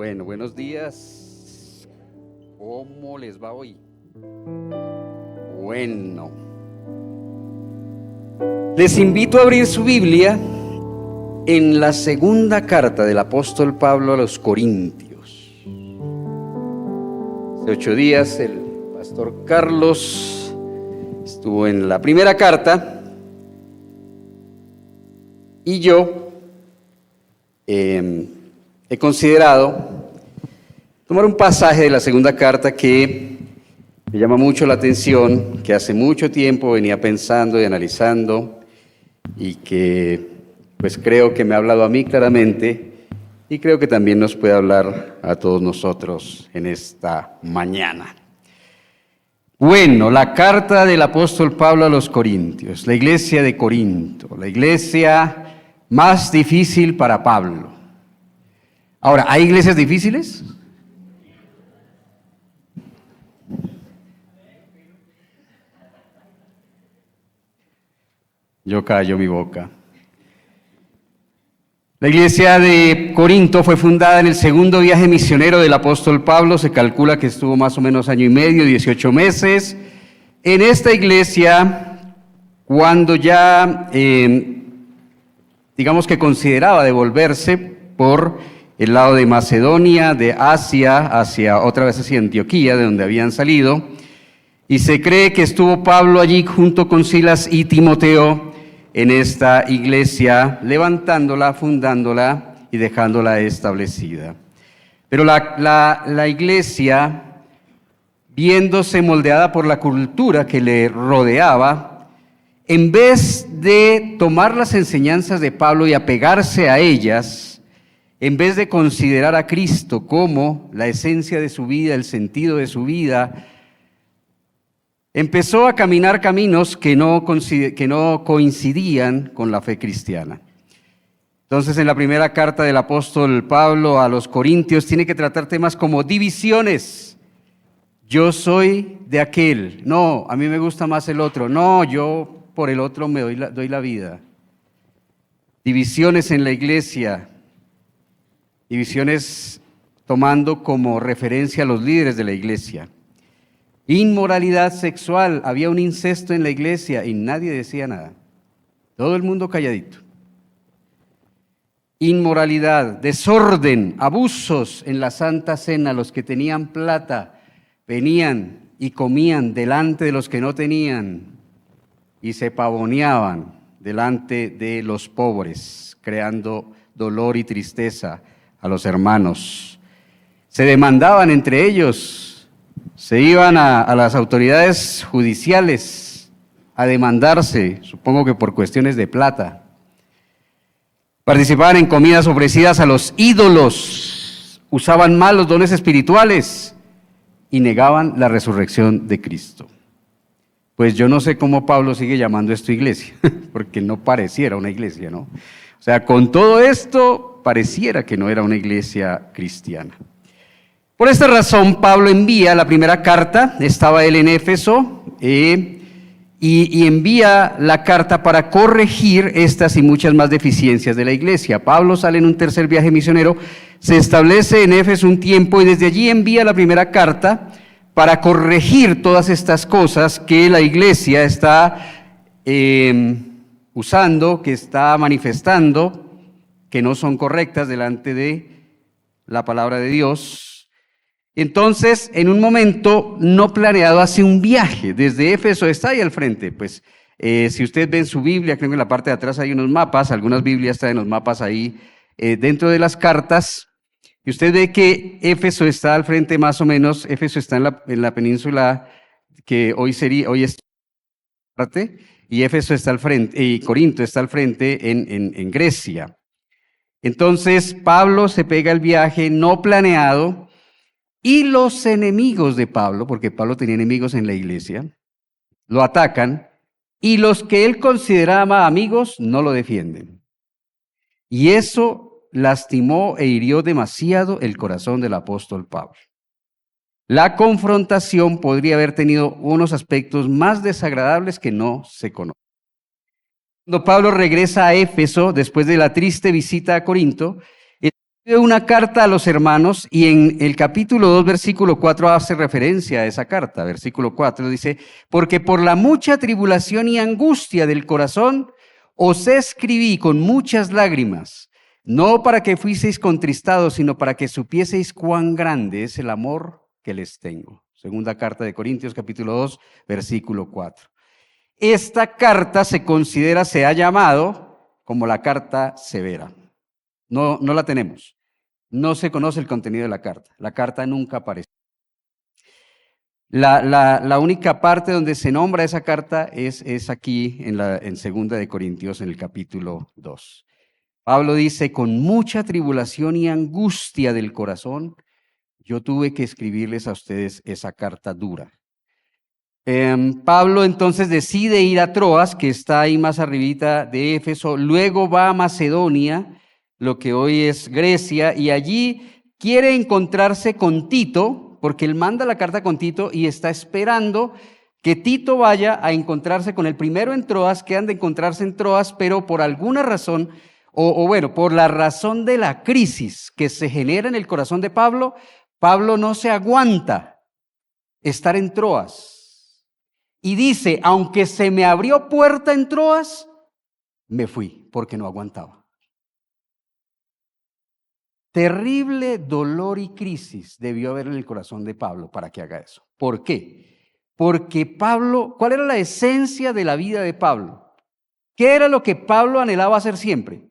Bueno, buenos días. ¿Cómo les va hoy? Bueno, les invito a abrir su Biblia en la segunda carta del apóstol Pablo a los Corintios. Hace 8 días el pastor Carlos estuvo en la primera carta y yo he considerado tomar un pasaje de la segunda carta que me llama mucho la atención, que hace mucho tiempo venía pensando y analizando y que pues creo que me ha hablado a mí claramente y creo que también nos puede hablar a todos nosotros en esta mañana. Bueno, la carta del apóstol Pablo a los Corintios, la iglesia de Corinto, la iglesia más difícil para Pablo. Ahora, ¿hay iglesias difíciles? Yo callo mi boca. La iglesia de Corinto fue fundada en el segundo viaje misionero del apóstol Pablo. Se calcula que estuvo más o menos 1 año y medio, 18 meses. En esta iglesia, cuando ya, digamos que consideraba devolverse por el lado de Macedonia, de Asia, otra vez hacia Antioquía, de donde habían salido, y se cree que estuvo Pablo allí junto con Silas y Timoteo, en esta iglesia, levantándola, fundándola y dejándola establecida. Pero la iglesia, viéndose moldeada por la cultura que le rodeaba, en vez de tomar las enseñanzas de Pablo y apegarse a ellas, en vez de considerar a Cristo como la esencia de su vida, el sentido de su vida, empezó a caminar caminos que no coincidían con la fe cristiana. Entonces, en la primera carta del apóstol Pablo a los Corintios, tiene que tratar temas como divisiones. Yo soy de aquel. No, a mí me gusta más el otro. No, yo por el otro me doy la vida. Divisiones en la iglesia. Divisiones tomando como referencia a los líderes de la iglesia. Inmoralidad sexual, había un incesto en la iglesia y nadie decía nada. Todo el mundo calladito. Inmoralidad, desorden, abusos en la Santa Cena. Los que tenían plata venían y comían delante de los que no tenían y se pavoneaban delante de los pobres, creando dolor y tristeza a los hermanos. Se demandaban entre ellos. Se iban a las autoridades judiciales a demandarse, supongo que por cuestiones de plata. Participaban en comidas ofrecidas a los ídolos, usaban mal los dones espirituales y negaban la resurrección de Cristo. Pues yo no sé cómo Pablo sigue llamando esto iglesia, porque no pareciera una iglesia, ¿no? O sea, con todo esto pareciera que no era una iglesia cristiana. Por esta razón, Pablo envía la primera carta, estaba él en Éfeso, y envía la carta para corregir estas y muchas más deficiencias de la iglesia. Pablo sale en un tercer viaje misionero, se establece en Éfeso un tiempo y desde allí envía la primera carta para corregir todas estas cosas que la iglesia está usando, que está manifestando, que no son correctas delante de la palabra de Dios. Entonces, en un momento no planeado, hace un viaje desde Éfeso, está ahí al frente. Pues si usted ve en su Biblia, creo que en la parte de atrás hay unos mapas, algunas Biblias traen los mapas ahí dentro de las cartas, y usted ve que Éfeso está al frente más o menos. Éfeso está en la península que hoy es parte, y Éfeso está al frente, y Corinto está al frente en Grecia. Entonces, Pablo se pega el viaje no planeado. Y los enemigos de Pablo, porque Pablo tenía enemigos en la iglesia, lo atacan, y los que él consideraba amigos no lo defienden. Y eso lastimó e hirió demasiado el corazón del apóstol Pablo. La confrontación podría haber tenido unos aspectos más desagradables que no se conocen. Cuando Pablo regresa a Éfeso, después de la triste visita a Corinto, una carta a los hermanos y en el capítulo 2, versículo 4 hace referencia a esa carta. Versículo 4 dice, porque por la mucha tribulación y angustia del corazón os escribí con muchas lágrimas, no para que fuiseis contristados, sino para que supieseis cuán grande es el amor que les tengo. Segunda carta de Corintios, capítulo 2, versículo 4. Esta carta se ha llamado como la carta severa. No la tenemos. No se conoce el contenido de la carta. La carta nunca aparece. La única parte donde se nombra esa carta es aquí en Segunda de Corintios, en el capítulo 2. Pablo dice, con mucha tribulación y angustia del corazón, yo tuve que escribirles a ustedes esa carta dura. Pablo entonces decide ir a Troas, que está ahí más arribita de Éfeso, luego va a Macedonia, lo que hoy es Grecia, y allí quiere encontrarse con Tito, porque él manda la carta con Tito y está esperando que Tito vaya a encontrarse con el primero en Troas, que han de encontrarse en Troas, pero por alguna razón, por la razón de la crisis que se genera en el corazón de Pablo, Pablo no se aguanta estar en Troas. Y dice, aunque se me abrió puerta en Troas, me fui porque no aguantaba. Terrible dolor y crisis debió haber en el corazón de Pablo para que haga eso. ¿Por qué? Porque Pablo, ¿cuál era la esencia de la vida de Pablo? ¿Qué era lo que Pablo anhelaba hacer siempre?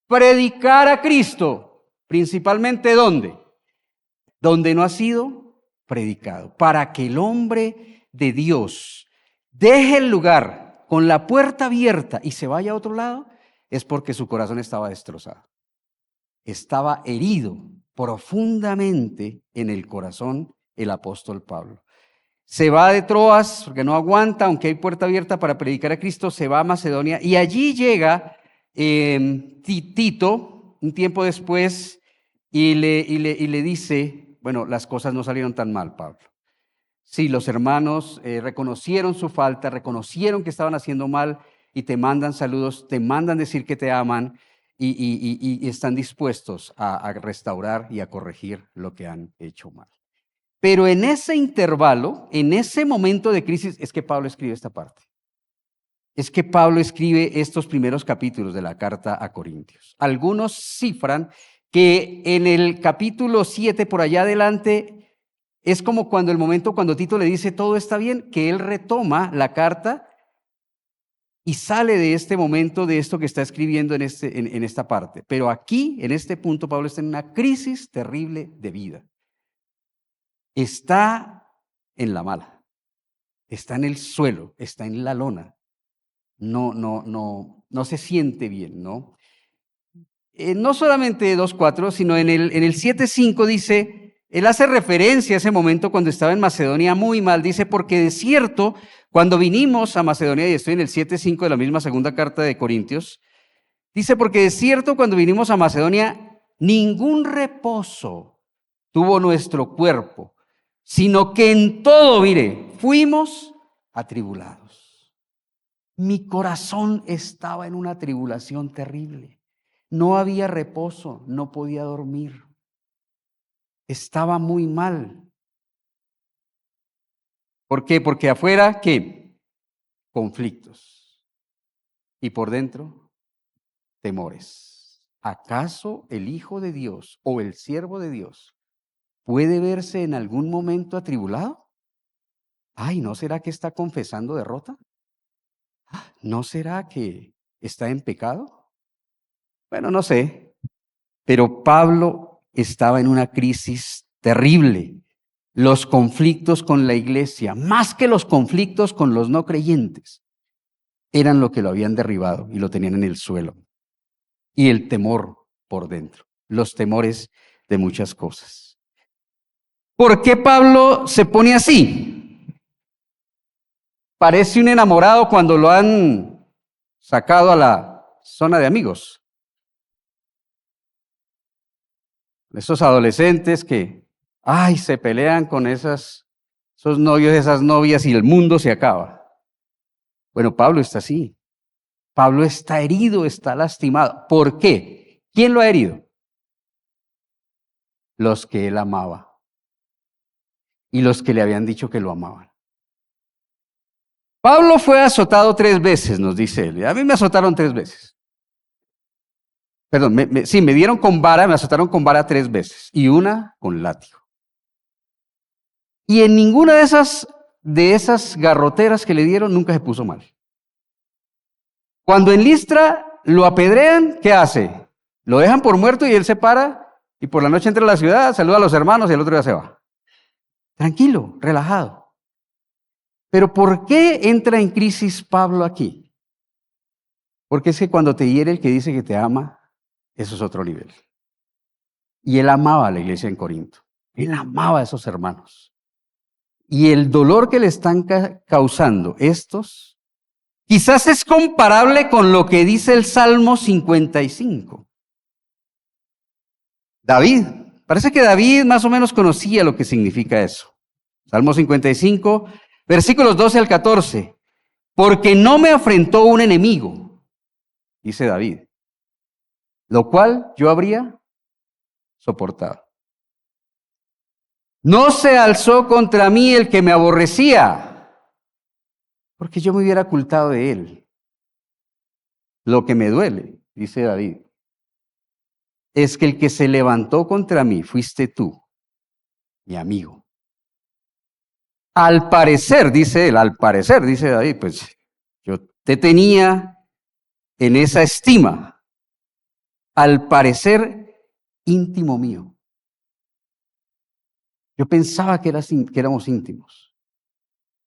Predicar a Cristo, principalmente ¿dónde? Donde no ha sido predicado, para que el hombre de Dios deje el lugar con la puerta abierta y se vaya a otro lado, es porque su corazón estaba destrozado. Estaba herido profundamente en el corazón el apóstol Pablo. Se va de Troas porque no aguanta, aunque hay puerta abierta para predicar a Cristo, se va a Macedonia y allí llega Tito un tiempo después y le dice, bueno, las cosas no salieron tan mal, Pablo. Sí, los hermanos reconocieron su falta, reconocieron que estaban haciendo mal y te mandan saludos, te mandan decir que te aman y están dispuestos a restaurar y a corregir lo que han hecho mal. Pero en ese intervalo, en ese momento de crisis, es que Pablo escribe esta parte. Es que Pablo escribe estos primeros capítulos de la carta a Corintios. Algunos cifran que en el capítulo 7 por allá adelante es como cuando el momento cuando Tito le dice todo está bien, que él retoma la carta y sale de este momento, de esto que está escribiendo en esta parte. Pero aquí, en este punto, Pablo está en una crisis terrible de vida. Está en la mala, está en el suelo, está en la lona. No se siente bien, ¿no? No solamente 2:4, sino en el 7:5 dice, él hace referencia a ese momento cuando estaba en Macedonia muy mal, dice, porque de cierto, cuando vinimos a Macedonia, y estoy en el 7:5 de la misma segunda carta de Corintios, dice, porque de cierto, cuando vinimos a Macedonia, ningún reposo tuvo nuestro cuerpo, sino que en todo, mire, fuimos atribulados. Mi corazón estaba en una tribulación terrible. No había reposo, no podía dormir. Estaba muy mal. ¿Por qué? Porque afuera, ¿qué? Conflictos. Y por dentro, temores. ¿Acaso el Hijo de Dios o el siervo de Dios puede verse en algún momento atribulado? Ay, ¿no será que está confesando derrota? ¿No será que está en pecado? Bueno, no sé. Pero Pablo estaba en una crisis terrible. Los conflictos con la iglesia, más que los conflictos con los no creyentes, eran lo que lo habían derribado y lo tenían en el suelo. Y el temor por dentro, los temores de muchas cosas. ¿Por qué Pablo se pone así? Parece un enamorado cuando lo han sacado a la zona de amigos. Esos adolescentes que, ay, se pelean con esos novios, esas novias y el mundo se acaba. Bueno, Pablo está así. Pablo está herido, está lastimado. ¿Por qué? ¿Quién lo ha herido? los que él amaba y los que le habían dicho que lo amaban. Pablo fue azotado 3 veces, nos dice él. A mí me azotaron 3 veces. Perdón, sí, me dieron con vara, me azotaron con vara 3 veces y una con látigo. Y en ninguna de esas garroteras que le dieron nunca se puso mal. Cuando en Listra lo apedrean, ¿qué hace? Lo dejan por muerto y él se para y por la noche entra a la ciudad, saluda a los hermanos y el otro día se va. Tranquilo, relajado. Pero ¿por qué entra en crisis Pablo aquí? Porque es que cuando te hiere el que dice que te ama, eso es otro nivel. Y él amaba a la iglesia en Corinto. Él amaba a esos hermanos. Y el dolor que le están causando estos, quizás es comparable con lo que dice el Salmo 55. David, parece que David más o menos conocía lo que significa eso. Salmo 55, versículos 12 al 14. Porque no me afrentó un enemigo, dice David, lo cual yo habría soportado. No se alzó contra mí el que me aborrecía, porque yo me hubiera ocultado de él. Lo que me duele, dice David, es que el que se levantó contra mí fuiste tú, mi amigo. Al parecer, dice él, al parecer, dice David, pues yo te tenía en esa estima, al parecer íntimo mío. Yo pensaba que éramos íntimos.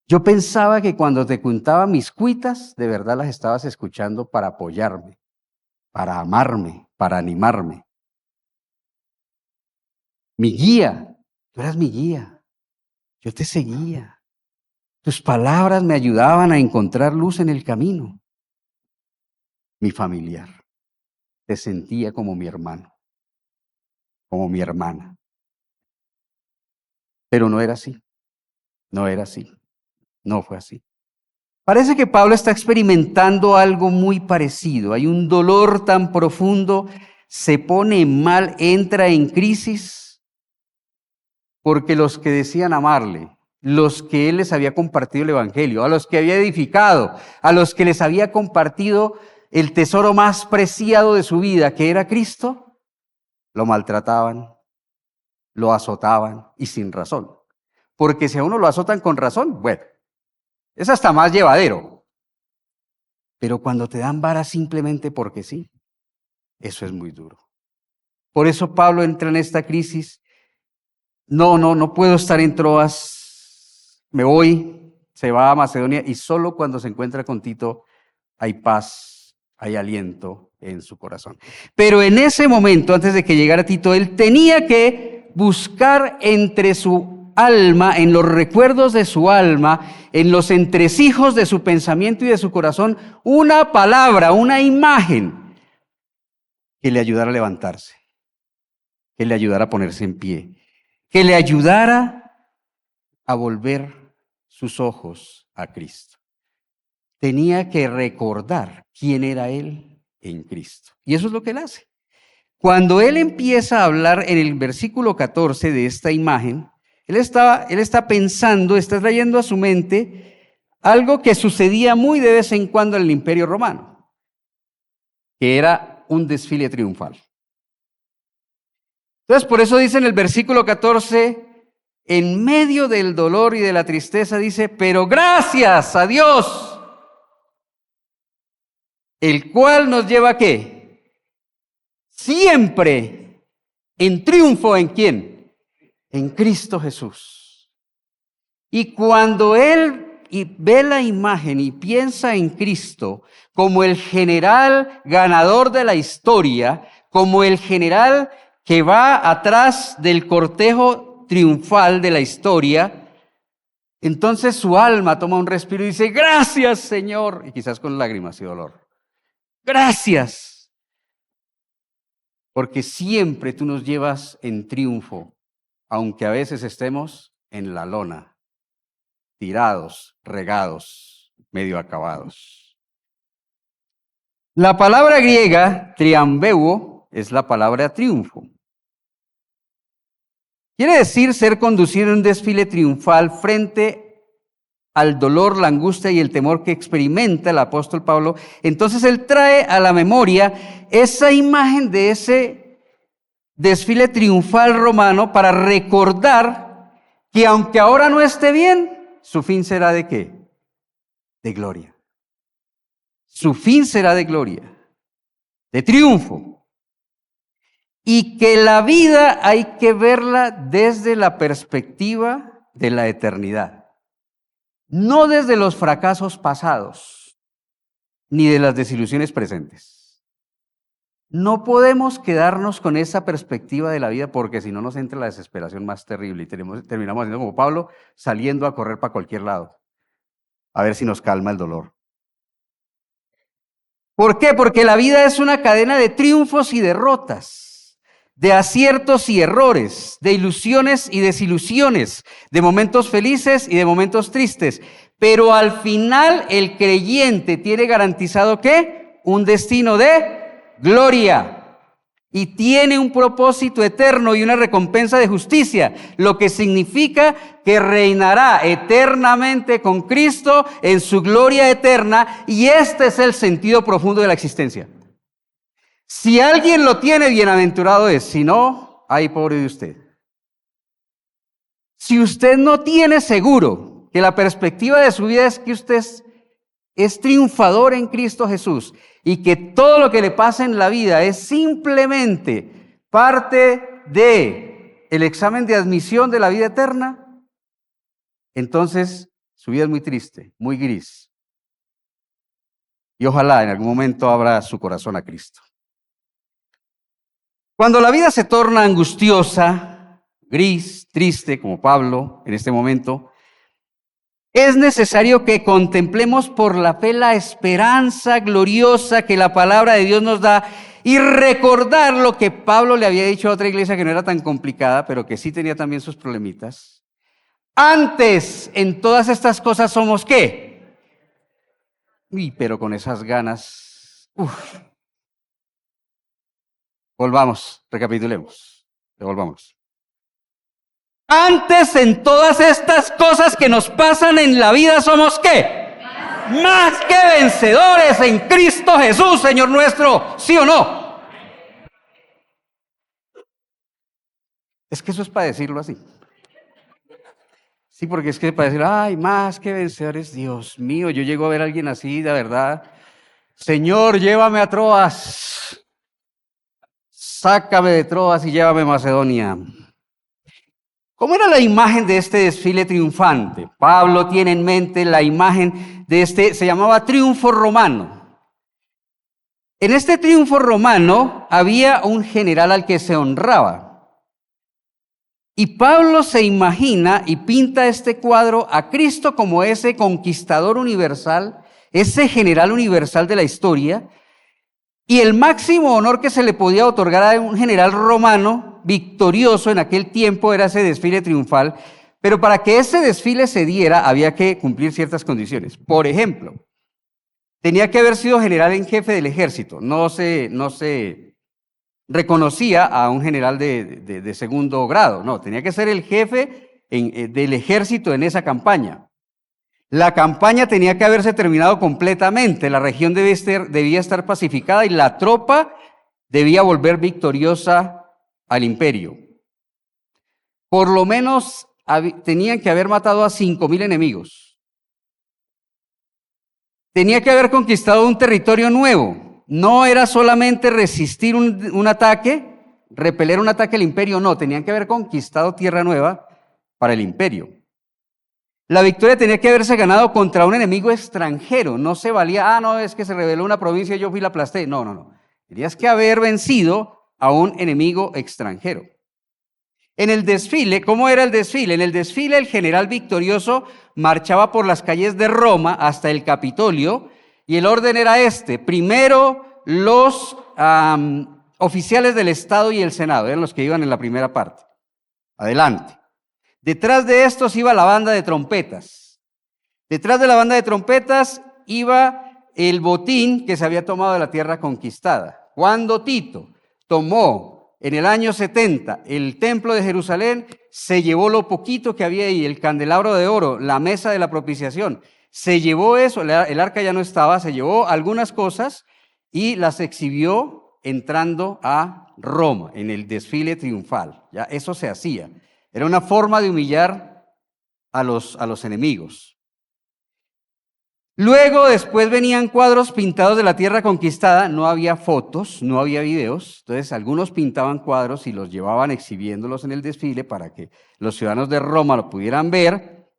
Yo pensaba que cuando te contaba mis cuitas, de verdad las estabas escuchando para apoyarme, para amarme, para animarme. Mi guía, tú eras mi guía, yo te seguía. Tus palabras me ayudaban a encontrar luz en el camino. Mi familiar, te sentía como mi hermano, como mi hermana. Pero no era así, no era así, no fue así. Parece que Pablo está experimentando algo muy parecido. Hay un dolor tan profundo, se pone mal, entra en crisis, porque los que decían amarle, los que él les había compartido el evangelio, a los que había edificado, a los que les había compartido el tesoro más preciado de su vida, que era Cristo, lo maltrataban, lo azotaban y sin razón. Porque si a uno lo azotan con razón, bueno, es hasta más llevadero. Pero cuando te dan vara simplemente porque sí, eso es muy duro. Por eso Pablo entra en esta crisis. No puedo estar en Troas. Me voy, se va a Macedonia y solo cuando se encuentra con Tito hay paz, hay aliento en su corazón. Pero en ese momento, antes de que llegara Tito, él tenía que buscar entre su alma, en los recuerdos de su alma, en los entresijos de su pensamiento y de su corazón, una palabra, una imagen que le ayudara a levantarse, que le ayudara a ponerse en pie, que le ayudara a volver sus ojos a Cristo. Tenía que recordar quién era él en Cristo. Y eso es lo que él hace. Cuando él empieza a hablar en el versículo 14 de esta imagen, él está pensando, está trayendo a su mente algo que sucedía muy de vez en cuando en el Imperio Romano, que era un desfile triunfal. Entonces, por eso dice en el versículo 14, en medio del dolor y de la tristeza, dice, pero gracias a Dios, el cual nos lleva ¿a qué? Siempre en triunfo, ¿en quién? En Cristo Jesús. Y cuando él ve la imagen y piensa en Cristo como el general ganador de la historia, como el general que va atrás del cortejo triunfal de la historia, entonces su alma toma un respiro y dice, gracias Señor, y quizás con lágrimas y dolor. Gracias, porque siempre tú nos llevas en triunfo, aunque a veces estemos en la lona, tirados, regados, medio acabados. La palabra griega, triambeuo, es la palabra triunfo. Quiere decir ser conducido en un desfile triunfal frente al dolor, la angustia y el temor que experimenta el apóstol Pablo. Entonces él trae a la memoria esa imagen de ese desfile triunfal romano para recordar que aunque ahora no esté bien, su fin será ¿de qué? De gloria. Su fin será de gloria, de triunfo. Y que la vida hay que verla desde la perspectiva de la eternidad, no desde los fracasos pasados, ni de las desilusiones presentes. No podemos quedarnos con esa perspectiva de la vida porque si no nos entra la desesperación más terrible y terminamos haciendo como Pablo, saliendo a correr para cualquier lado, a ver si nos calma el dolor. ¿Por qué? Porque la vida es una cadena de triunfos y derrotas, de aciertos y errores, de ilusiones y desilusiones, de momentos felices y de momentos tristes. Pero al final el creyente tiene garantizado ¿qué? Un destino de gloria. Y tiene un propósito eterno y una recompensa de justicia, lo que significa que reinará eternamente con Cristo en su gloria eterna, y este es el sentido profundo de la existencia. Si alguien lo tiene, bienaventurado es, si no, ay, pobre de usted. Si usted no tiene seguro que la perspectiva de su vida es que usted es triunfador en Cristo Jesús y que todo lo que le pasa en la vida es simplemente parte de el examen de admisión de la vida eterna, entonces su vida es muy triste, muy gris. Y ojalá en algún momento abra su corazón a Cristo. Cuando la vida se torna angustiosa, gris, triste, como Pablo en este momento, es necesario que contemplemos por la fe la esperanza gloriosa que la palabra de Dios nos da y recordar lo que Pablo le había dicho a otra iglesia que no era tan complicada, pero que sí tenía también sus problemitas. Antes, en todas estas cosas somos ¿qué? Uy, pero con esas ganas. Volvamos, recapitulemos, devolvamos. Antes, en todas estas cosas que nos pasan en la vida, ¿somos qué? Más que vencedores en Cristo Jesús, Señor nuestro, ¿sí o no? Es que eso es para decirlo así. Sí, porque es que para decir, ay, más que vencedores, Dios mío, yo llego a ver a alguien así, de verdad. Señor, llévame a Troas. Sácame de Troas y llévame a Macedonia. ¿Cómo era la imagen de este desfile triunfante? Pablo tiene en mente la imagen de se llamaba triunfo romano. En este triunfo romano había un general al que se honraba. Y Pablo se imagina y pinta este cuadro a Cristo como ese conquistador universal, ese general universal de la historia. Y el máximo honor que se le podía otorgar a un general romano victorioso en aquel tiempo era ese desfile triunfal, pero para que ese desfile se diera había que cumplir ciertas condiciones. Por ejemplo, tenía que haber sido general en jefe del ejército, no se reconocía a un general de segundo grado, no, tenía que ser el jefe del ejército en esa campaña. La campaña tenía que haberse terminado completamente, la región debía estar pacificada y la tropa debía volver victoriosa al imperio. Por lo menos tenían que haber matado a 5,000 enemigos. Tenía que haber conquistado un territorio nuevo. No era solamente resistir un ataque, repeler un ataque al imperio, no, tenían que haber conquistado tierra nueva para el imperio. La victoria tenía que haberse ganado contra un enemigo extranjero. No se valía, no, es que se rebeló una provincia y yo fui y la aplasté. No. Tenías que haber vencido a un enemigo extranjero. En el desfile, ¿cómo era el desfile? En el desfile el general victorioso marchaba por las calles de Roma hasta el Capitolio y el orden era este. Primero los oficiales del Estado y el Senado, eran los que iban en la primera parte. Adelante. Detrás de estos iba la banda de trompetas. Detrás de la banda de trompetas iba el botín que se había tomado de la tierra conquistada. Cuando Tito tomó En el año 70, el templo de Jerusalén se llevó lo poquito que había ahí, el candelabro de oro, la mesa de la propiciación. Se llevó eso, el arca ya no estaba, se llevó algunas cosas y las exhibió entrando a Roma en el desfile triunfal. Ya eso se hacía. Era una forma de humillar a los enemigos. Luego, después venían cuadros pintados de la tierra conquistada, no había fotos, no había videos, entonces algunos pintaban cuadros y los llevaban exhibiéndolos en el desfile para que los ciudadanos de Roma lo pudieran ver,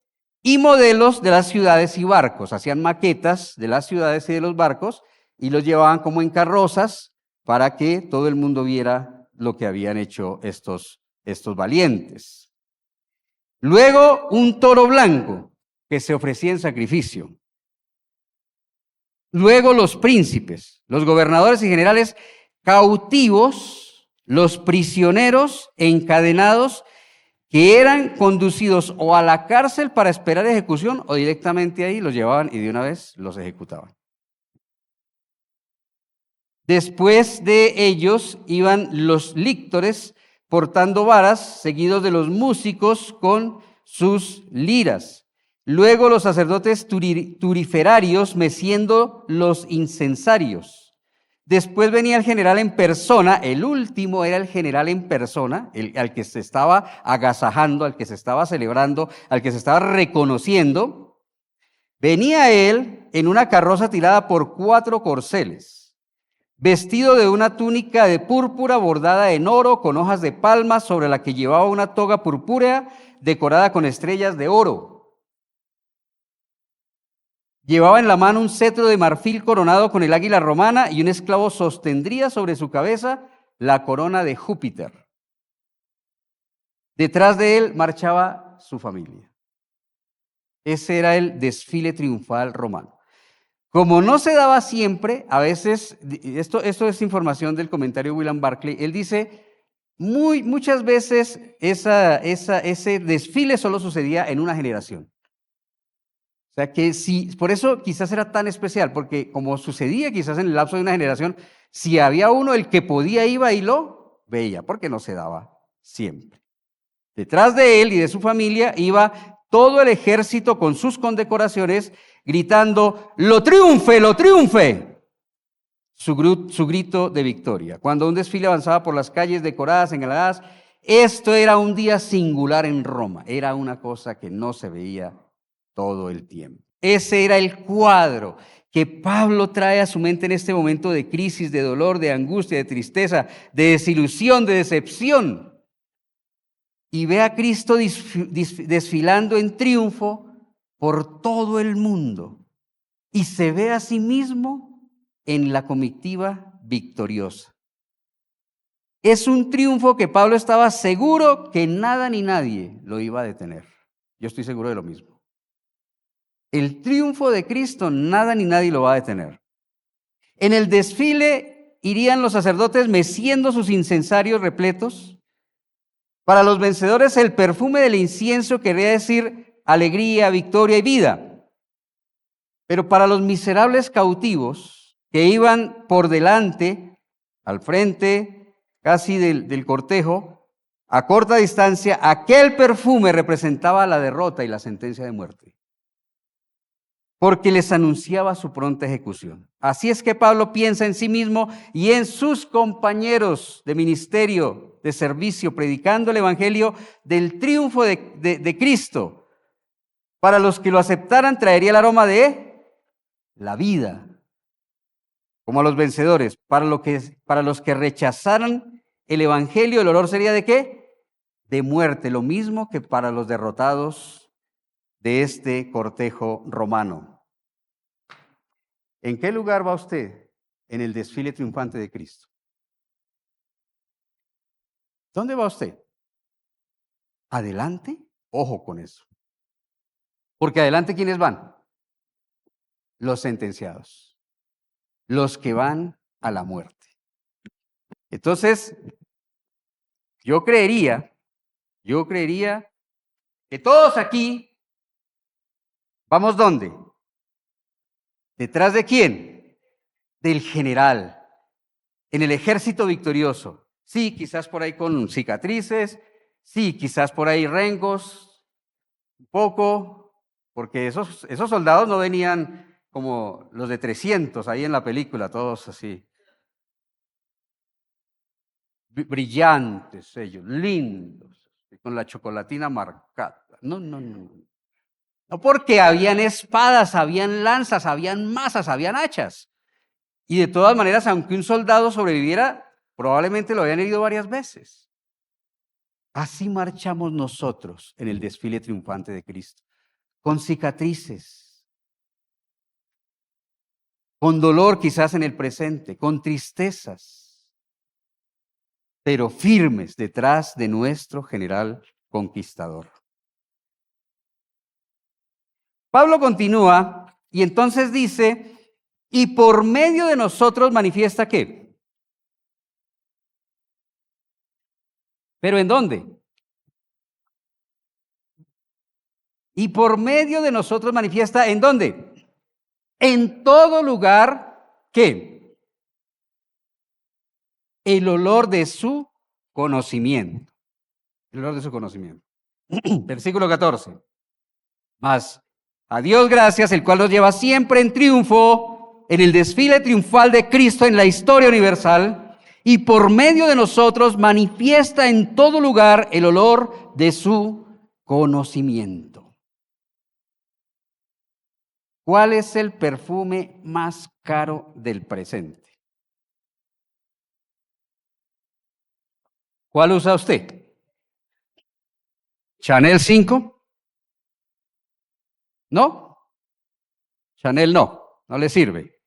y modelos de las ciudades y barcos, hacían maquetas de las ciudades y de los barcos y los llevaban como en carrozas para que todo el mundo viera lo que habían hecho estos valientes. Luego, un toro blanco que se ofrecía en sacrificio. Luego los príncipes, los gobernadores y generales cautivos, los prisioneros encadenados que eran conducidos o a la cárcel para esperar ejecución o directamente ahí los llevaban y de una vez los ejecutaban. Después de ellos iban los líctores portando varas, seguidos de los músicos con sus liras. Luego los sacerdotes turiferarios meciendo los incensarios. Después venía el general en persona, el último era el general en persona, al que se estaba agasajando, al que se estaba celebrando, al que se estaba reconociendo. Venía él en una carroza tirada por 4 corceles, vestido de una túnica de púrpura bordada en oro con hojas de palma, sobre la que llevaba una toga purpúrea decorada con estrellas de oro. Llevaba en la mano un cetro de marfil coronado con el águila romana y un esclavo sostendría sobre su cabeza la corona de Júpiter. Detrás de él marchaba su familia. Ese era el desfile triunfal romano. Como no se daba siempre, a veces, esto es información del comentario de William Barclay, él dice, muchas veces ese desfile solo sucedía en una generación. O sea que por eso quizás era tan especial, porque como sucedía quizás en el lapso de una generación, si había uno, el que podía iba y lo veía, porque no se daba siempre. Detrás de él y de su familia iba todo el ejército con sus condecoraciones, gritando, ¡lo triunfe, lo triunfe! Su grito de victoria. Cuando un desfile avanzaba por las calles decoradas, engalanadas, esto era un día singular en Roma, era una cosa que no se veía todo el tiempo. Ese era el cuadro que Pablo trae a su mente en este momento de crisis, de dolor, de angustia, de tristeza, de desilusión, de decepción. Y ve a Cristo desfilando en triunfo por todo el mundo. Y se ve a sí mismo en la comitiva victoriosa. Es un triunfo que Pablo estaba seguro que nada ni nadie lo iba a detener. Yo estoy seguro de lo mismo. El triunfo de Cristo nada ni nadie lo va a detener. En el desfile irían los sacerdotes meciendo sus incensarios repletos. Para los vencedores el perfume del incienso quería decir alegría, victoria y vida. Pero para los miserables cautivos que iban por delante, al frente casi del cortejo, a corta distancia, aquel perfume representaba la derrota y la sentencia de muerte, porque les anunciaba su pronta ejecución. Así es que Pablo piensa en sí mismo y en sus compañeros de ministerio, de servicio, predicando el evangelio del triunfo de Cristo. Para los que lo aceptaran traería el aroma de la vida, como a los vencedores. Para los que rechazaran el evangelio, el olor sería ¿de qué? De muerte, lo mismo que para los derrotados de este cortejo romano. ¿En qué lugar va usted en el desfile triunfante de Cristo? ¿Dónde va usted? ¿Adelante? Ojo con eso. Porque adelante, ¿quiénes van? Los sentenciados, los que van a la muerte. Entonces, yo creería que todos aquí vamos ¿dónde? ¿Detrás de quién? Del general, en el ejército victorioso, Sí, quizás por ahí con cicatrices, sí, quizás por ahí rengos, un poco, porque esos soldados no venían como los de 300 ahí en la película, todos así, brillantes ellos, lindos, con la chocolatina marcada. No, no, no. No, porque habían espadas, habían lanzas, habían mazas, habían hachas. Y de todas maneras, aunque un soldado sobreviviera, probablemente lo habían herido varias veces. Así marchamos nosotros en el desfile triunfante de Cristo, con cicatrices, con dolor quizás en el presente, con tristezas, pero firmes detrás de nuestro general conquistador. Pablo continúa y entonces dice, y por medio de nosotros manifiesta ¿qué? ¿Pero en dónde? Y por medio de nosotros manifiesta ¿en dónde? En todo lugar, ¿qué? El olor de su conocimiento. El olor de su conocimiento. Versículo 14. Mas a Dios gracias, el cual nos lleva siempre en triunfo en el desfile triunfal de Cristo en la historia universal y por medio de nosotros manifiesta en todo lugar el olor de su conocimiento. ¿Cuál es el perfume más caro del presente? ¿Cuál usa usted? ¿Chanel 5? ¿No? Chanel no le sirve.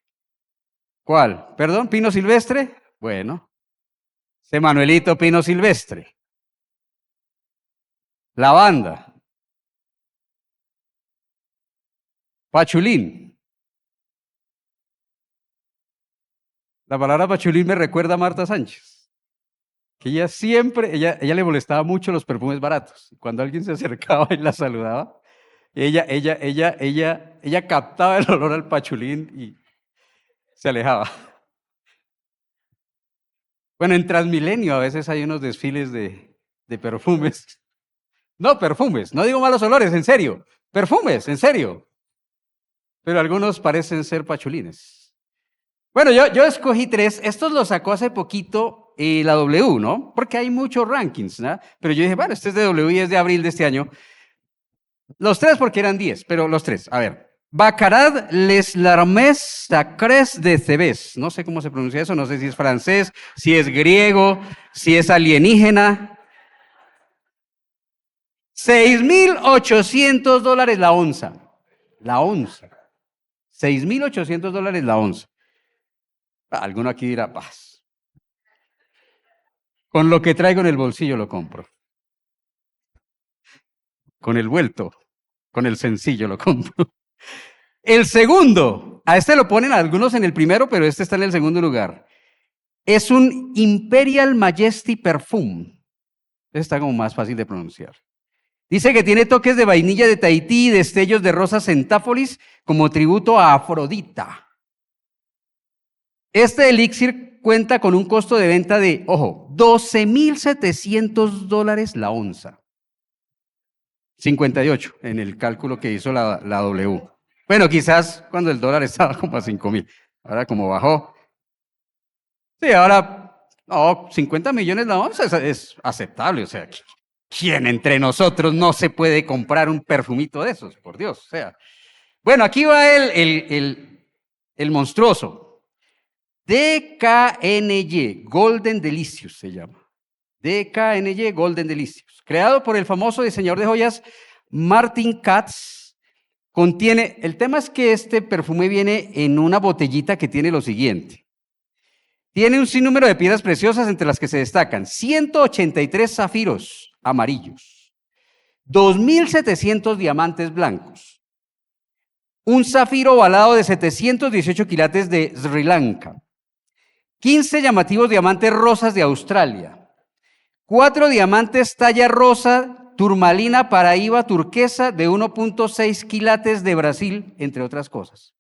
¿Cuál? ¿Perdón? ¿Pino Silvestre? Bueno, ese Manuelito Pino Silvestre. Lavanda. Pachulín. La palabra pachulín me recuerda a Marta Sánchez, que ella siempre, ella le molestaba mucho los perfumes baratos. Cuando alguien se acercaba y la saludaba, ella captaba el olor al pachulín y se alejaba. Bueno, en Transmilenio a veces hay unos desfiles de perfumes. No, perfumes, no digo malos olores, en serio. Perfumes, en serio. Pero algunos parecen ser pachulines. Bueno, yo escogí 3. Estos los sacó hace poquito la W, ¿no? Porque hay muchos rankings, ¿no? Pero yo dije, bueno, este es de W y es de abril de este año. Los 3 porque eran 10, pero los 3. A ver. Baccarat Les Larmes Sacrés de Cebes. No sé cómo se pronuncia eso, no sé si es francés, si es griego, si es alienígena. $6,800 la onza. La onza. $6,800 la onza. Alguno aquí dirá, paz. Con lo que traigo en el bolsillo lo compro. Con el vuelto, con el sencillo lo compro. El segundo, a este lo ponen algunos en el primero, pero este está en el segundo lugar. Es un Imperial Majesty Perfume. Este está como más fácil de pronunciar. Dice que tiene toques de vainilla de Tahití y destellos de rosas centáfolis como tributo a Afrodita. Este elixir cuenta con un costo de venta de, ojo, $12,700 la onza. 58 en el cálculo que hizo la W. Bueno, quizás cuando el dólar estaba como a 5,000. Ahora como bajó. Sí, ahora, no, 50 millones la onza es aceptable. O sea, ¿quién entre nosotros no se puede comprar un perfumito de esos? Por Dios, o sea. Bueno, aquí va el monstruoso. DKNY, Golden Delicious se llama. DKNY Golden Delicious. Creado por el famoso diseñador de joyas Martin Katz. Contiene, el tema es que este perfume viene en una botellita que tiene lo siguiente. Tiene un sinnúmero de piedras preciosas entre las que se destacan 183 zafiros amarillos, 2,700 diamantes blancos, un zafiro ovalado de 718 quilates de Sri Lanka, 15 llamativos diamantes rosas de Australia, 4 diamantes talla rosa turmalina paraíba turquesa de 1,6 quilates de Brasil, entre otras cosas.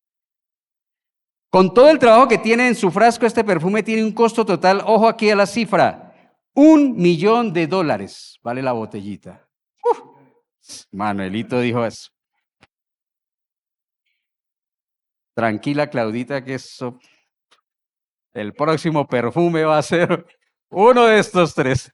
Con todo el trabajo que tiene en su frasco, este perfume tiene un costo total, ojo aquí a la cifra, $1.000.000 vale la botellita. Manuelito dijo eso. Tranquila, Claudita, que eso, el próximo perfume va a ser uno de estos tres.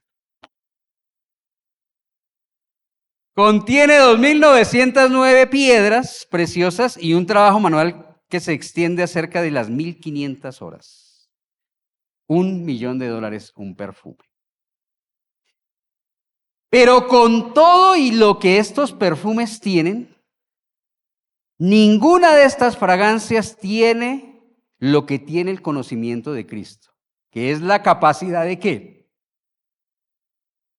Contiene 2.909 piedras preciosas y un trabajo manual que se extiende a cerca de las 1.500 horas. $1.000.000, un perfume. Pero con todo y lo que estos perfumes tienen, ninguna de estas fragancias tiene lo que tiene el conocimiento de Cristo, que es la capacidad de ¿qué?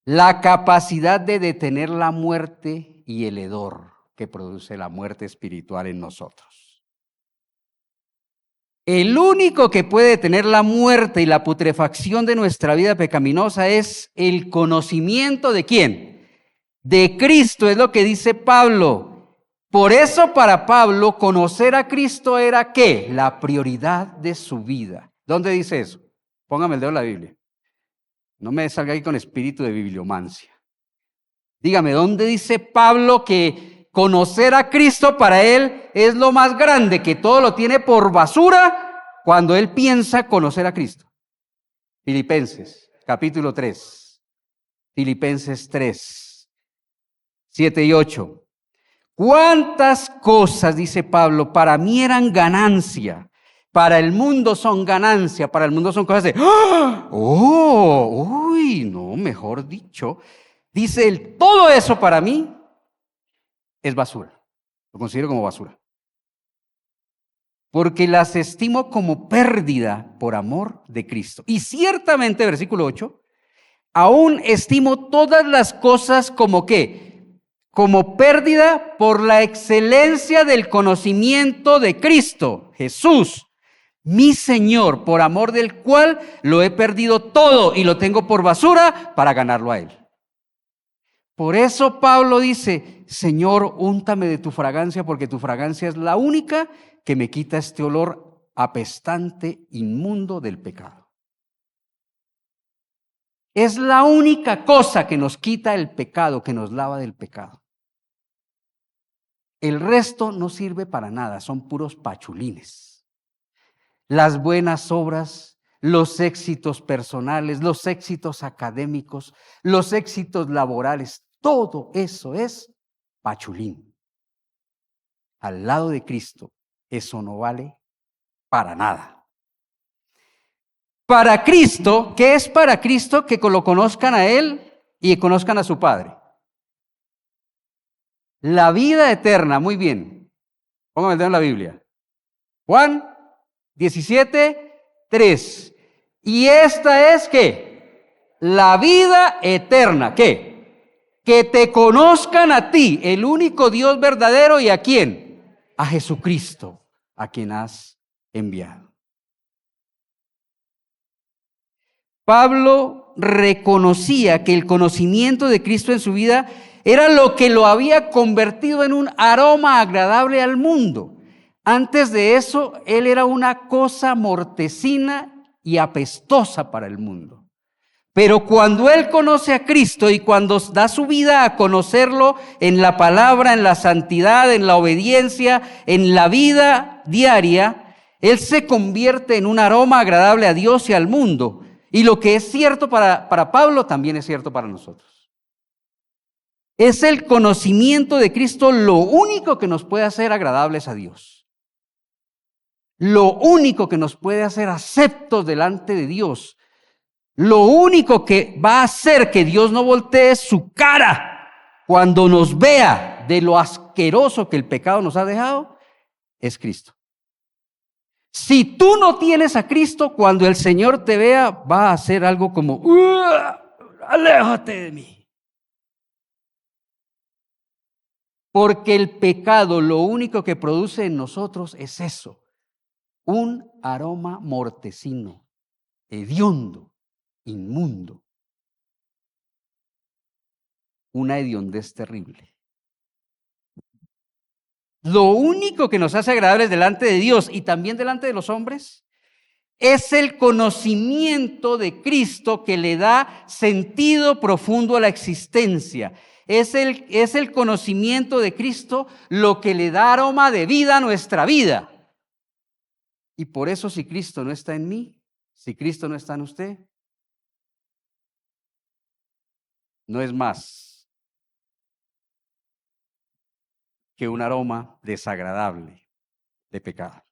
La capacidad de detener la muerte y el hedor que produce la muerte espiritual en nosotros. El único que puede detener la muerte y la putrefacción de nuestra vida pecaminosa es el conocimiento de ¿quién? De Cristo, es lo que dice Pablo. Por eso para Pablo conocer a Cristo era ¿qué? La prioridad de su vida. ¿Dónde dice eso? Póngame el dedo en la Biblia. No me salga ahí con espíritu de bibliomancia. Dígame, ¿dónde dice Pablo que conocer a Cristo para él es lo más grande, que todo lo tiene por basura cuando él piensa conocer a Cristo? Filipenses, capítulo 3. Filipenses 3, 7 y 8. ¿Cuántas cosas, dice Pablo, para mí eran ganancia? Para el mundo son ganancia, para el mundo son cosas de, ¡ah! ¡Oh! ¡Uy! No, mejor dicho. Dice él, todo eso para mí es basura. Lo considero como basura. Porque las estimo como pérdida por amor de Cristo. Y ciertamente, versículo 8, aún estimo todas las cosas como ¿qué? Como pérdida por la excelencia del conocimiento de Cristo, Jesús, mi Señor, por amor del cual lo he perdido todo y lo tengo por basura para ganarlo a Él. Por eso Pablo dice, Señor, úntame de tu fragancia, porque tu fragancia es la única que me quita este olor apestante, inmundo del pecado. Es la única cosa que nos quita el pecado, que nos lava del pecado. El resto no sirve para nada, son puros pachulines. Las buenas obras, los éxitos personales, los éxitos académicos, los éxitos laborales, todo eso es pachulín. Al lado de Cristo, eso no vale para nada. Para Cristo, ¿qué es para Cristo? Que lo conozcan a Él y conozcan a su Padre. La vida eterna, muy bien. Póngame el dedo en la Biblia. Juan 17:3. Y esta es ¿qué? La vida eterna. ¿Qué? Que te conozcan a ti, el único Dios verdadero, ¿y a quién? A Jesucristo, a quien has enviado. Pablo reconocía que el conocimiento de Cristo en su vida era lo que lo había convertido en un aroma agradable al mundo. Antes de eso, él era una cosa mortecina y apestosa para el mundo. Pero cuando él conoce a Cristo y cuando da su vida a conocerlo en la palabra, en la santidad, en la obediencia, en la vida diaria, él se convierte en un aroma agradable a Dios y al mundo. Y lo que es cierto para Pablo también es cierto para nosotros. Es el conocimiento de Cristo lo único que nos puede hacer agradables a Dios. Lo único que nos puede hacer aceptos delante de Dios. Lo único que va a hacer que Dios no voltee su cara cuando nos vea de lo asqueroso que el pecado nos ha dejado es Cristo. Si tú no tienes a Cristo, cuando el Señor te vea, va a hacer algo como, aléjate de mí. Porque el pecado lo único que produce en nosotros es eso, un aroma mortecino, hediondo, inmundo, una hediondez terrible. Lo único que nos hace agradables delante de Dios y también delante de los hombres Es el conocimiento de Cristo que le da sentido profundo a la existencia. Es el conocimiento de Cristo lo que le da aroma de vida a nuestra vida. Y por eso, si Cristo no está en mí, si Cristo no está en usted, no es más que un aroma desagradable de pecado.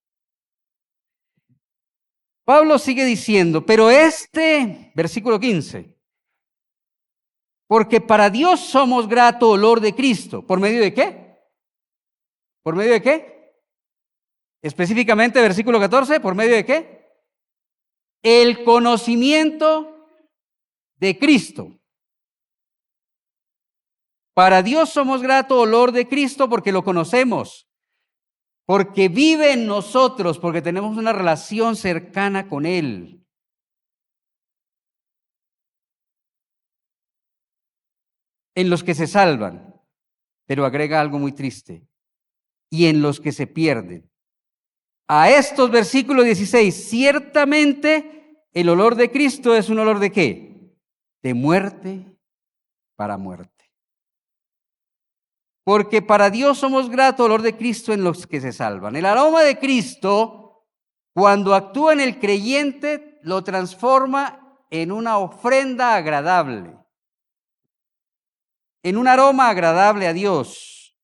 Pablo sigue diciendo, pero versículo 15, porque para Dios somos grato olor de Cristo. ¿Por medio de qué? ¿Por medio de qué? Específicamente, versículo 14, ¿por medio de qué? El conocimiento de Cristo. Para Dios somos grato olor de Cristo porque lo conocemos, porque vive en nosotros, porque tenemos una relación cercana con Él. En los que se salvan, pero agrega algo muy triste, y en los que se pierden. A estos versículos 16, ciertamente el olor de Cristo es un olor de ¿qué? De muerte para muerte. Porque para Dios somos grato olor de Cristo en los que se salvan. El aroma de Cristo, cuando actúa en el creyente, lo transforma en una ofrenda agradable, en un aroma agradable a Dios.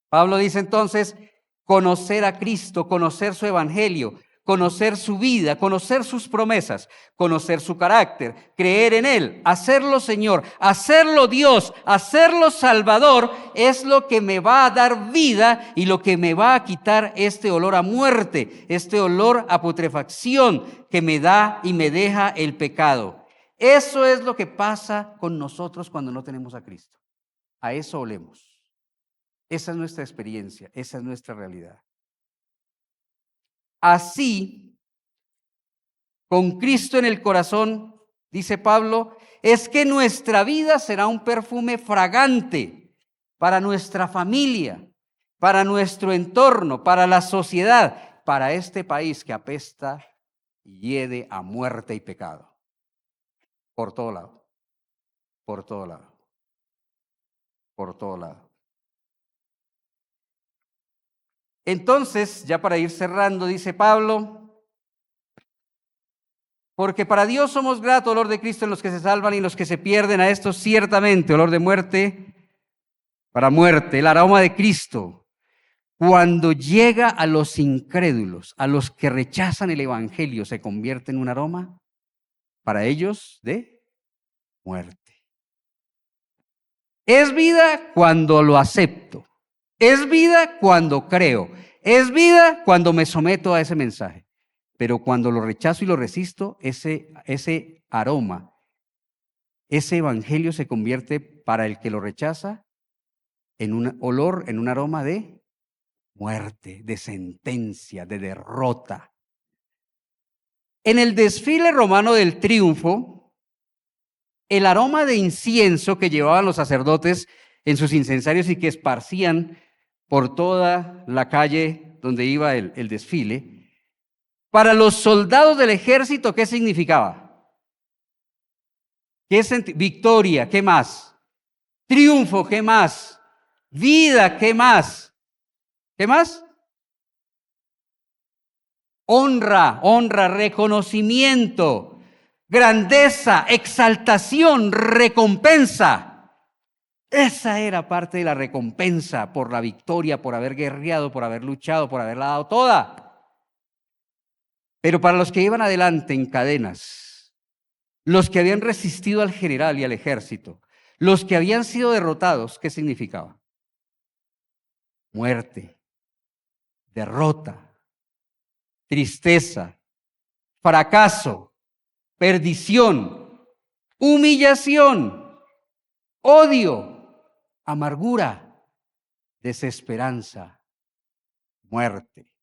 Pablo dice entonces, conocer a Cristo, conocer su evangelio, conocer su vida, conocer sus promesas, conocer su carácter, creer en Él, hacerlo Señor, hacerlo Dios, hacerlo Salvador, es lo que me va a dar vida y lo que me va a quitar este olor a muerte, este olor a putrefacción que me da y me deja el pecado. Eso es lo que pasa con nosotros cuando no tenemos a Cristo. A eso olemos. Esa es nuestra experiencia, esa es nuestra realidad. Así, con Cristo en el corazón, dice Pablo, es que nuestra vida será un perfume fragante para nuestra familia, para nuestro entorno, para la sociedad, para este país que apesta y hiede a muerte y pecado. Por todo lado, por todo lado, por todo lado. Entonces, ya para ir cerrando, dice Pablo, porque para Dios somos grato olor de Cristo en los que se salvan y en los que se pierden, a estos ciertamente olor de muerte para muerte, el aroma de Cristo, cuando llega a los incrédulos, a los que rechazan el evangelio, se convierte en un aroma para ellos de muerte. Es vida cuando lo acepto, es vida cuando creo, es vida cuando me someto a ese mensaje. Pero cuando lo rechazo y lo resisto, ese aroma, ese evangelio se convierte para el que lo rechaza en un olor, en un aroma de muerte, de sentencia, de derrota. En el desfile romano del triunfo, el aroma de incienso que llevaban los sacerdotes en sus incensarios y que esparcían por toda la calle donde iba el desfile, para los soldados del ejército, ¿qué significaba? Victoria, ¿qué más? Triunfo, ¿qué más? Vida, ¿qué más? ¿Qué más? Honra, reconocimiento, grandeza, exaltación, recompensa. Esa era parte de la recompensa por la victoria, por haber guerreado, por haber luchado, por haberla dado toda. Pero para los que iban adelante en cadenas, los que habían resistido al general y al ejército, los que habían sido derrotados, ¿qué significaba? Muerte, derrota, tristeza, fracaso, perdición, humillación, odio, amargura, desesperanza, muerte.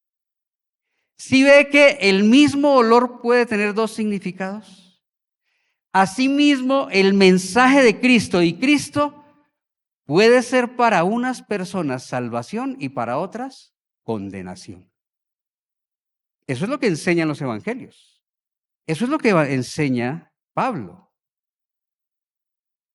¿Sí ve que el mismo olor puede tener dos significados? Asimismo, el mensaje de Cristo y Cristo puede ser para unas personas salvación y para otras condenación. Eso es lo que enseñan los evangelios. Eso es lo que enseña Pablo.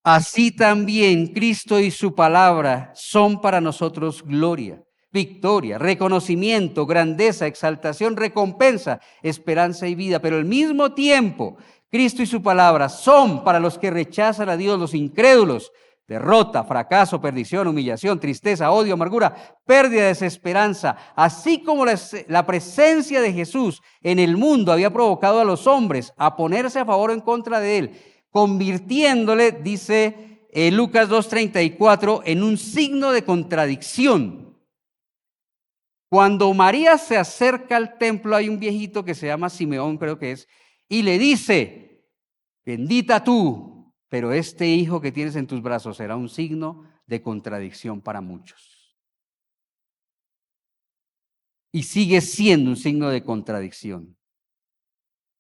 Así también Cristo y su palabra son para nosotros gloria, victoria, reconocimiento, grandeza, exaltación, recompensa, esperanza y vida. Pero al mismo tiempo, Cristo y su palabra son para los que rechazan a Dios, los incrédulos, derrota, fracaso, perdición, humillación, tristeza, odio, amargura, pérdida, desesperanza. Así como la presencia de Jesús en el mundo había provocado a los hombres a ponerse a favor o en contra de él, convirtiéndole, dice Lucas 2:34, en un signo de contradicción. Cuando María se acerca al templo, hay un viejito que se llama Simeón, creo que es, y le dice: bendita tú, pero este hijo que tienes en tus brazos será un signo de contradicción para muchos. Y sigue siendo un signo de contradicción.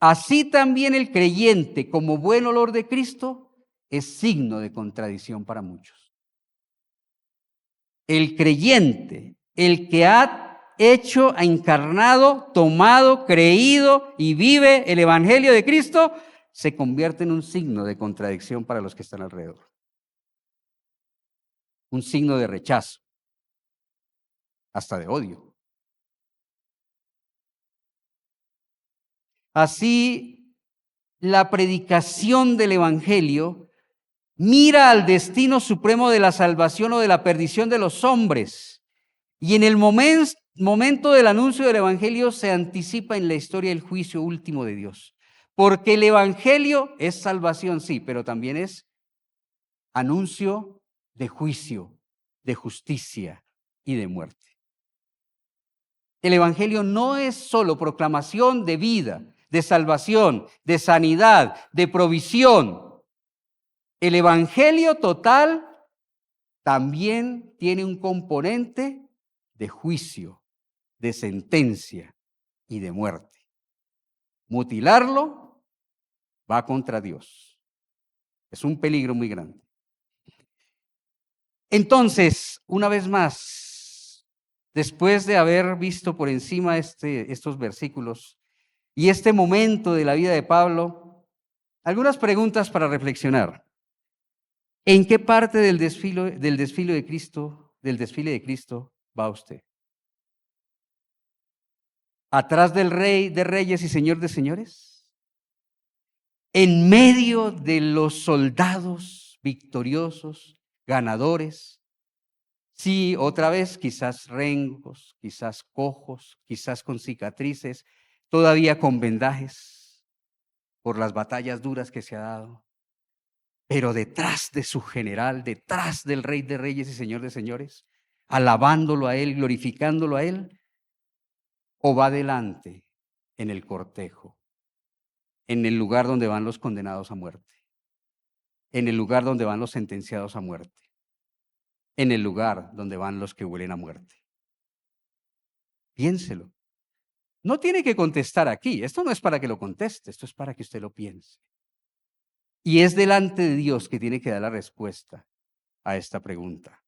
Así también el creyente, como buen olor de Cristo, es signo de contradicción para muchos. El creyente, el que ha hecho, ha encarnado, tomado, creído y vive el evangelio de Cristo, se convierte en un signo de contradicción para los que están alrededor. Un signo de rechazo, hasta de odio. Así, la predicación del evangelio mira al destino supremo de la salvación o de la perdición de los hombres. Y en el momento del anuncio del evangelio se anticipa en la historia el juicio último de Dios. Porque el evangelio es salvación, sí, pero también es anuncio de juicio, de justicia y de muerte. El evangelio no es solo proclamación de vida, de salvación, de sanidad, de provisión. El evangelio total también tiene un componente de juicio, de sentencia y de muerte. Mutilarlo va contra Dios. Es un peligro muy grande. Entonces, una vez más, después de haber visto por encima estos versículos y este momento de la vida de Pablo, algunas preguntas para reflexionar. ¿En qué parte del desfile de Cristo va usted? ¿Atrás del Rey de Reyes y Señor de Señores? ¿En medio de los soldados victoriosos, ganadores? Sí, otra vez, quizás rengos, quizás cojos, quizás con cicatrices, todavía con vendajes por las batallas duras que se ha dado. Pero detrás de su general, detrás del Rey de Reyes y Señor de Señores, alabándolo a Él, glorificándolo a Él, o va adelante en el cortejo, en el lugar donde van los condenados a muerte, en el lugar donde van los sentenciados a muerte, en el lugar donde van los que huelen a muerte. Piénselo. No tiene que contestar aquí. Esto no es para que lo conteste, esto es para que usted lo piense. Y es delante de Dios que tiene que dar la respuesta a esta pregunta.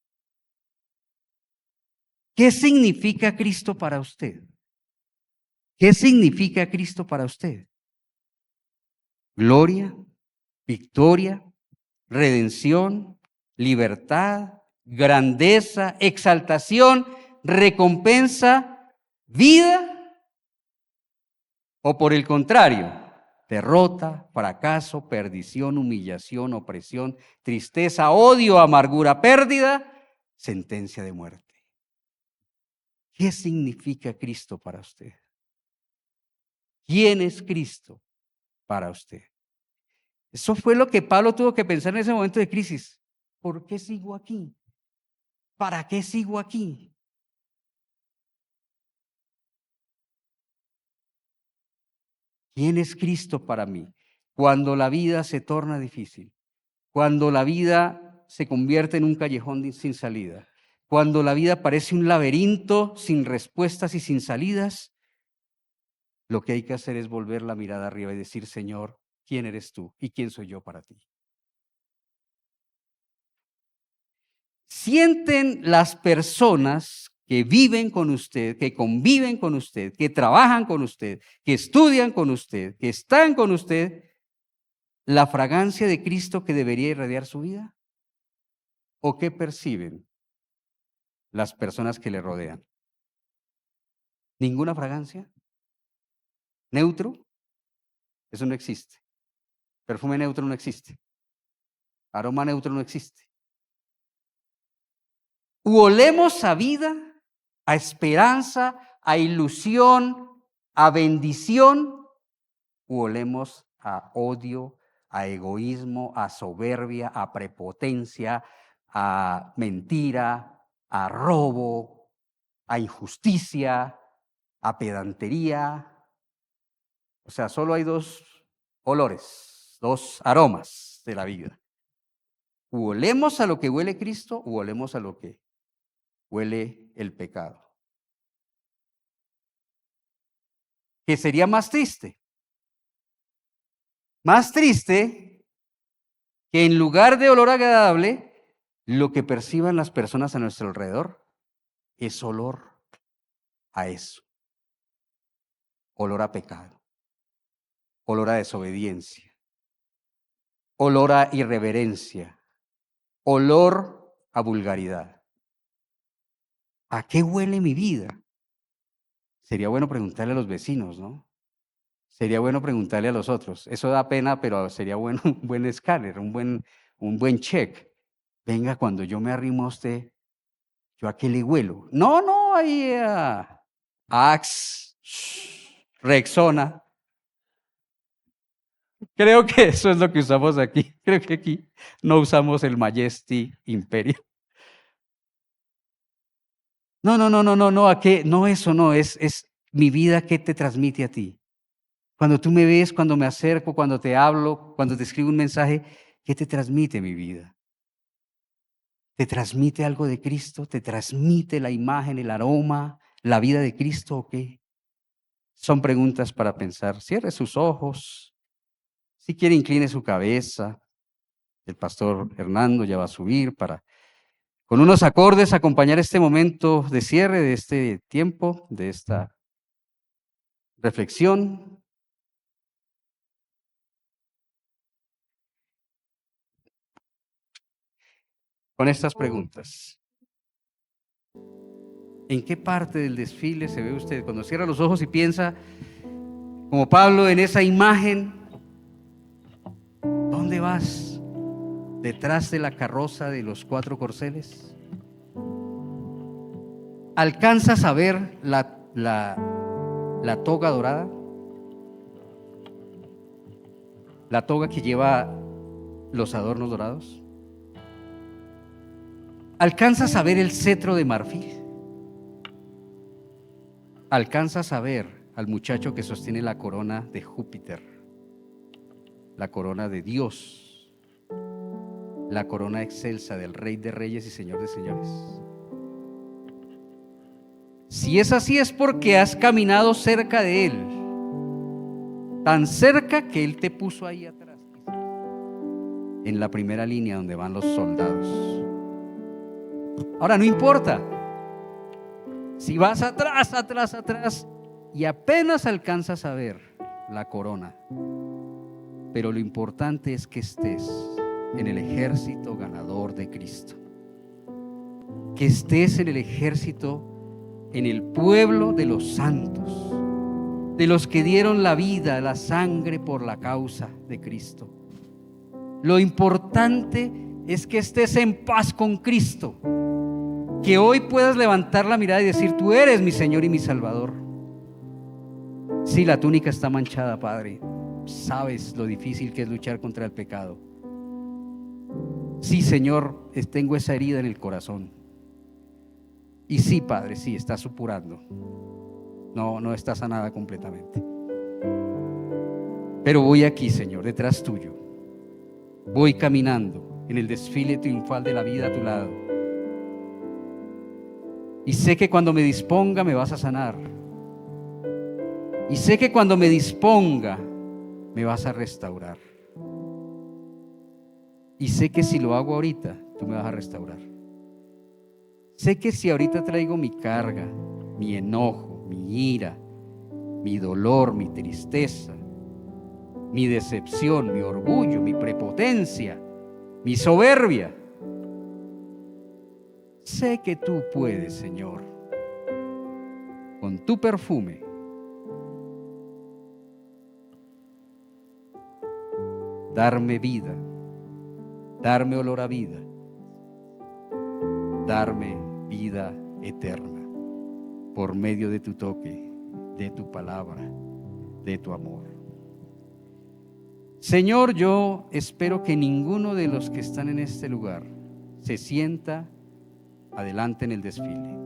¿Qué significa Cristo para usted? ¿Qué significa Cristo para usted? Gloria, victoria, redención, libertad, grandeza, exaltación, recompensa, vida, o por el contrario, derrota, fracaso, perdición, humillación, opresión, tristeza, odio, amargura, pérdida, sentencia de muerte. ¿Qué significa Cristo para usted? ¿Quién es Cristo para usted? Eso fue lo que Pablo tuvo que pensar en ese momento de crisis. ¿Por qué sigo aquí? ¿Para qué sigo aquí? ¿Quién es Cristo para mí? Cuando la vida se torna difícil, cuando la vida se convierte en un callejón sin salida, cuando la vida parece un laberinto sin respuestas y sin salidas, lo que hay que hacer es volver la mirada arriba y decir: Señor, ¿quién eres tú y quién soy yo para ti? Sienten las personas que viven con usted, que conviven con usted, que trabajan con usted, que estudian con usted, que están con usted, la fragancia de Cristo que debería irradiar su vida? ¿O qué perciben las personas que le rodean? ¿Ninguna fragancia? ¿Neutro? Eso no existe. Perfume neutro no existe. Aroma neutro no existe. ¿U olemos a vida, a esperanza, a ilusión, a bendición? ¿U olemos a odio, a egoísmo, a soberbia, a prepotencia, a mentira, a robo, a injusticia, a pedantería? O sea, solo hay dos olores, dos aromas de la vida. ¿U olemos a lo que huele Cristo, u olemos a lo que huele el pecado? ¿Qué sería más triste? Más triste que en lugar de olor agradable, lo que perciban las personas a nuestro alrededor es olor a eso. Olor a pecado, olor a desobediencia, olor a irreverencia, olor a vulgaridad. ¿A qué huele mi vida? Sería bueno preguntarle a los vecinos, ¿no? Sería bueno preguntarle a los otros. Eso da pena, pero sería bueno un buen escáner, un buen check. Venga, cuando yo me arrimo a usted, ¿yo a qué le huelo? No, ahí a Axe, Rexona. Creo que eso es lo que usamos aquí. Creo que aquí no usamos el Majesty Imperial. No, ¿a qué? No, eso no, es mi vida que te transmite a ti. Cuando tú me ves, cuando me acerco, cuando te hablo, cuando te escribo un mensaje, ¿qué te transmite mi vida? ¿Te transmite algo de Cristo? ¿Te transmite la imagen, el aroma, la vida de Cristo o qué? Son preguntas para pensar. Cierre sus ojos. Si quiere, incline su cabeza. El pastor Hernando ya va a subir para, con unos acordes, acompañar este momento de cierre de este tiempo, de esta reflexión. Con estas preguntas. ¿En qué parte del desfile se ve usted? Cuando cierra los ojos y piensa, como Pablo, en esa imagen, ¿dónde vas? ¿Detrás de la carroza de los 4 corceles? ¿Alcanzas a ver la toga dorada? ¿La toga que lleva los adornos dorados? ¿Alcanzas a ver el cetro de marfil? ¿Alcanzas a ver al muchacho que sostiene la corona de Júpiter? La corona de Dios, la corona excelsa del Rey de Reyes y Señor de Señores. Si es así, es porque has caminado cerca de Él, tan cerca que Él te puso ahí atrás, en la primera línea donde van los soldados. Ahora, no importa si vas atrás y apenas alcanzas a ver la corona, pero lo importante es que estés en el ejército ganador de Cristo, que estés en el ejército, en el pueblo de los santos, de los que dieron la vida, la sangre por la causa de Cristo. Lo importante es que estés en paz con Cristo, que hoy puedas levantar la mirada y decir: tú eres mi Señor y mi Salvador. Sí, la túnica está manchada, Padre. Sabes lo difícil que es luchar contra el pecado. Sí, Señor, tengo esa herida en el corazón. Y sí, Padre, sí, está supurando. No está sanada completamente. Pero voy aquí, Señor, detrás tuyo. Voy caminando en el desfile triunfal de la vida a tu lado. Y sé que cuando me disponga me vas a sanar. Y sé que cuando me disponga me vas a restaurar. Y sé que si lo hago ahorita, tú me vas a restaurar. Sé que si ahorita traigo mi carga, mi enojo, mi ira, mi dolor, mi tristeza, mi decepción, mi orgullo, mi prepotencia, mi soberbia, sé que tú puedes, Señor, con tu perfume, darme vida, darme olor a vida, darme vida eterna por medio de tu toque, de tu palabra, de tu amor. Señor, yo espero que ninguno de los que están en este lugar se sienta adelante en el desfile,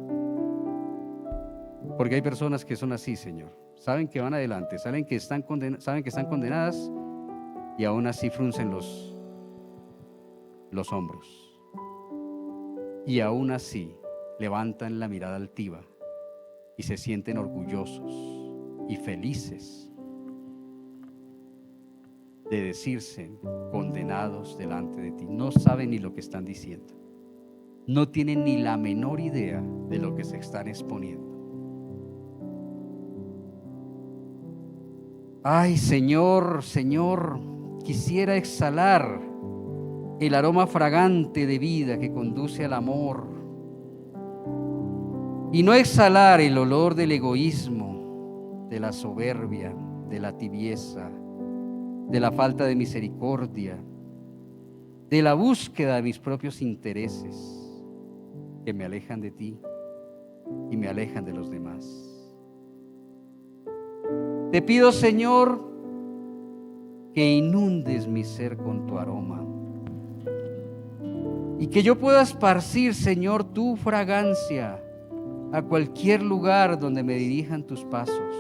porque hay personas que son así, Señor, saben que van adelante, saben que están condenadas y aún así fruncen los hombros, y aún así levantan la mirada altiva y se sienten orgullosos y felices de decirse condenados delante de ti. No saben ni lo que están diciendo, no tienen ni la menor idea de lo que se están exponiendo. Ay, Señor, Señor, quisiera exhalar el aroma fragante de vida que conduce al amor y no exhalar el olor del egoísmo, de la soberbia, de la tibieza, de la falta de misericordia, de la búsqueda de mis propios intereses que me alejan de ti y me alejan de los demás. Te pido, Señor, que inundes mi ser con tu aroma y que yo pueda esparcir, Señor, tu fragancia a cualquier lugar donde me dirijan tus pasos.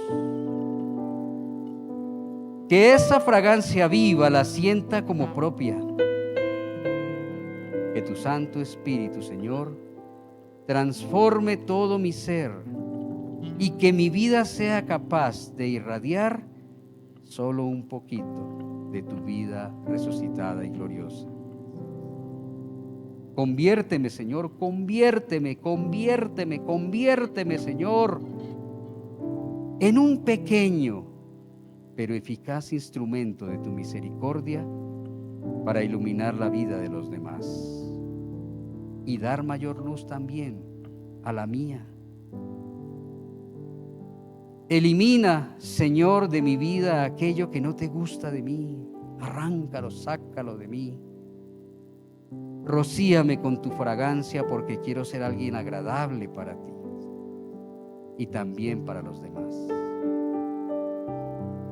Que esa fragancia viva la sienta como propia. Que tu Santo Espíritu, Señor, transforme todo mi ser y que mi vida sea capaz de irradiar solo un poquito de tu vida resucitada y gloriosa. Conviérteme, Señor, conviérteme, Señor, en un pequeño pero eficaz instrumento de tu misericordia para iluminar la vida de los demás y dar mayor luz también a la mía. Elimina, Señor, de mi vida aquello que no te gusta de mí. Arráncalo, sácalo de mí. Rocíame con tu fragancia porque quiero ser alguien agradable para ti y también para los demás.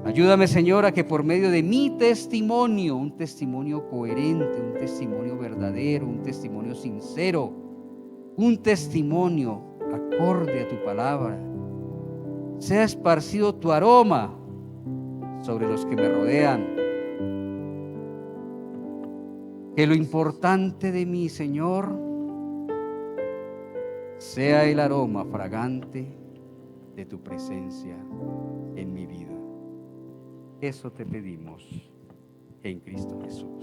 Ayúdame, Señor, a que por medio de mi testimonio, un testimonio coherente, un testimonio verdadero, un testimonio sincero, un testimonio acorde a tu palabra, sea esparcido tu aroma sobre los que me rodean. Que lo importante de mí, Señor, sea el aroma fragante de tu presencia en mi vida. Eso te pedimos en Cristo Jesús.